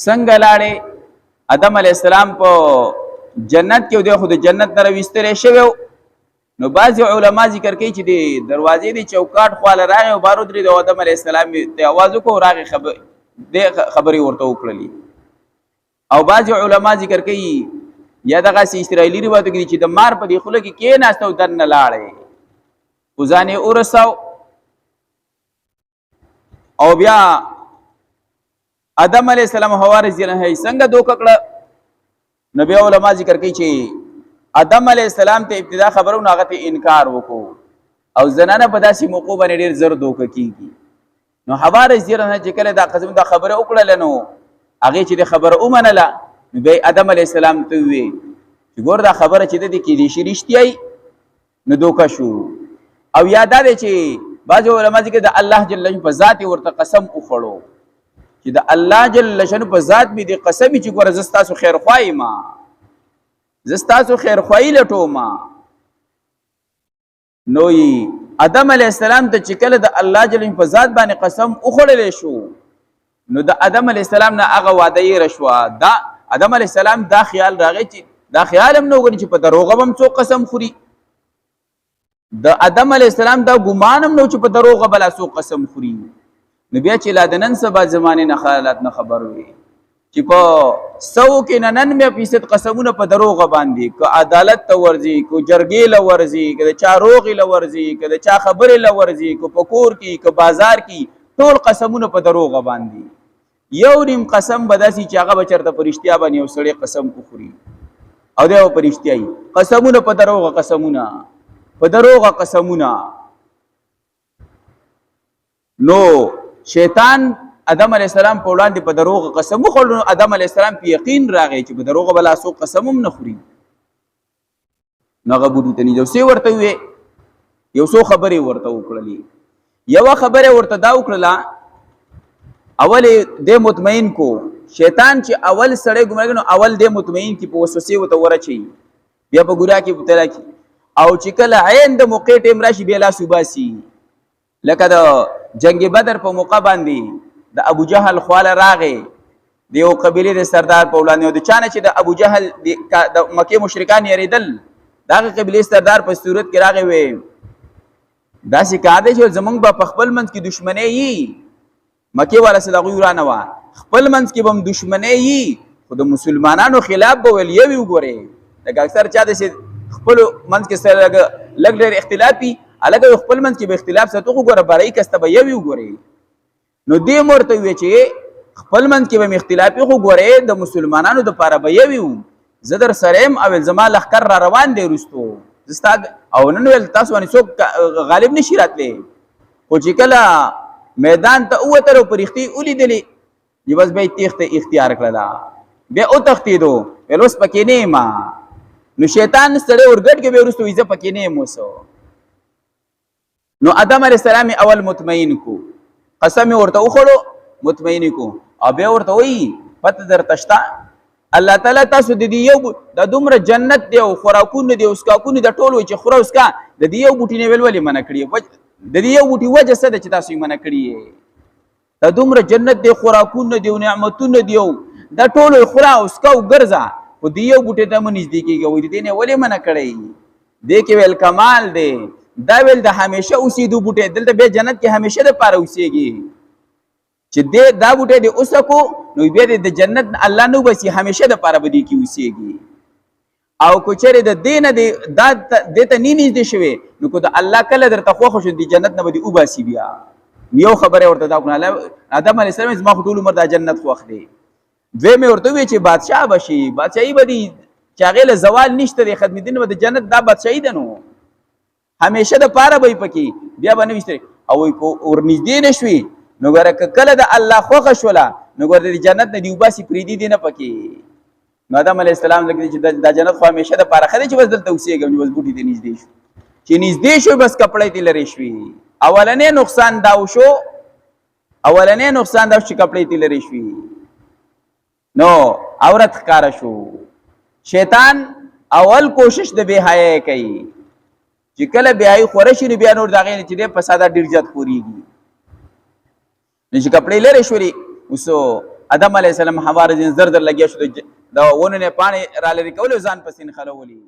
څنګه لاړې آدم علی السلام په جنت کې دی خو د جنت نه راوستل شوی نو بعض علما ذکر کوي چې د دروازې د چوکاټ خواله راغی او بارود لري د آدم علی السلام ته आवाज وکړ راغی خبري ورته وکړلې او بعض علما ذکر کوي یا دغه اسرائیلی روایت کوي چې د مار په دی خله کې ناستو دن لاړې وزانه ورساو او بیا آدم علیہ السلام حوا رضی الله عنه څنګه دوکړه نبی علماء ذکر کوي چې آدم علیہ السلام ته ابتدا خبرونه هغه ته انکار وکړو او زنانه په داسې موقع باندې ډیر زر دوک کیږي نو حوا رضی الله عنه چې کله دا قسم دا خبره وکړه نو هغه چې خبره ومنله نو به آدم علیہ السلام ته وی چې ګور دا خبره چې د کې دي شي رښتیاي نو دوکا شو او یاد ده چې بعض علماء ذکر د الله جل جلاله په ذات ورته قسم وخړو چې د الله جل شانو په ذات می دی قسم چې ګور زستاسو خیر خوای ما زستاسو خیر خوای لټو ما نو آدم علی السلام ته چې کله د الله جل په ذات باندې قسم وخړل شو نو د آدم علی السلام نه هغه وعده یې رشوا دا آدم علی السلام دا خیال راغی چې دا خیال هم نو غني چې په دروغ هم څو قسم خوري د آدم علی السلام دا ګمان هم نو چې په دروغ بلا څو قسم خوري نو بیا چې لا د نن سبا زمانه نه حالات نه خبر وي چې په 100 کې 99% قسمونه په دروغ باندې کو عدالت ته ورزي کو جرګې له ورزي کو چا روغ له ورزي کو چا خبره له ورزي کو پکور کې کو بازار کې ټول قسمونه په دروغ باندې یو نیم قسم بداسي چې هغه بچرته پرشتیا باندې یو سړی قسم وخوري او دا پرشتیاي قسمونه په دروغ قسمونه په دروغ قسمونه نو شیطان آدم علیہ السلام په وړاندې په دروغ قسم وخوړ آدم علیہ السلام په یقین راغی چې په دروغ بلا سو قسم هم نه خوري نغه بودو ته نه څه ورته وي یو څو خبرې ورته وکړلې یو خبره ورته دا وکړه اول دې مطمئن کو شیطان چې اول سړی ګمراګ نو اول دې مطمئن کی په وسوسه وته ورچي بیا په ګورا کې پتلا کی او چې کله عین د موقع ټیم راشي بیا لا صوباسي لکه د جنگ بدر په موقع باندې د ابو جهل خواله راغې دیو قبیله د سردار په وړاندې د چانه چې د ابو جهل د مکه مشرکان یریدل دغه قبیله سردار په صورت کې راغې وې داسې کاده چې زمونږ په خپل منځ کې دښمنی یي مکه والا صدقو ورانه وا خپل منځ کې بم دښمنی یي خو د مسلمانانو خلاف به ویل یو وګوري لکه اکثر چا د خپل منځ کې سره لګ ډېر اختلافي الګ خپل منځ کې به اختلاف ساتو ګوره برای کسته به یو وګوري نو دې مرته وی چې خپل منځ کې به اختلافي خو ګوره د مسلمانانو د پاره به یو زدر سریم او زما لخر را روان دی رستو زستا او نن ول تاسو باندې څوک غالب نشی راتلی خو چې کله میدان ته اوتر او پرختی ولیدلی دی بس به تخته اختیار کړلا به او تختیدو ولوس پکې نه ما نو شیطان سره ورګټ کې به ورستو یې پکې نه موسو نو آدم علیہ السلام اول مطمئن کو قسم ورته وخړو مطمئن کو او به ورته وی پته در تشتا الله تعالی تاسو د دې یو د دومره جنت دی او خوراکونه دی اوس کا کو نه د ټولو چې خورا اوس کا د دې یو بوټی نه ولې منع کړی د دې یو بوټی وجه څه د چې تاسو یې منع کړی د دومره جنت دی خوراکونه دی او نعمتونه دی د ټولو خورا اوس کا وګرځا او دې یو بوټی ته مونږ دې کېږي وې دې نه ولې منع کړی دې کې ول کمال دی دا ویل د همیشه اوسېدو بوټي دلته به جنت کې همیشه د پاره اوسېږي چې دې دا بوټي د اوسکو نو بیا د جنت الله نو بس همیشه د پاره بدی کې اوسېږي او کوچره د دینه د ته نږدې شوی نو کو د الله کله درته خو شو د جنت نه بدی او باسي بیا یو خبره ورته دا کړه آدم علیه السلام زما ټول عمر د جنت خو اخلي دوی مې ورته وی چې بادشاہ بشي بادشاہي بدی چاغله زوال نشته د خدمت دین د جنت دا بادشاہي ده نو همیشه د پاره به پکې بیا باندې وشته او کو ورنږدې نشوي نو ګره کله د الله خوښ شولا نو ګره د جنت نه دیوباسي پریدي دي نه پکې نو آدم علی السلام لکه چې د جنت خو همیشه د پاره خدي چې بس دلته اوسېږي نو بس بوټي دې نږدې شو چې نږدې شو بس کپړې دې لري شوي اولنې نقصان دا شو چې کپړې دې لري شوي نو عورت ښکارا شو شیطان اول کوشش د بے حیا کوي چې کله بیاي خورشي نو بیا نور داغې چې د فساد ډیر زیات خوريږي نو چې کپړې لري شوري اوسو آدم علیه السلام حوا رضی زر در لګیا شو دا ونه نه پاڼې را لري کول ځان پسې خلولي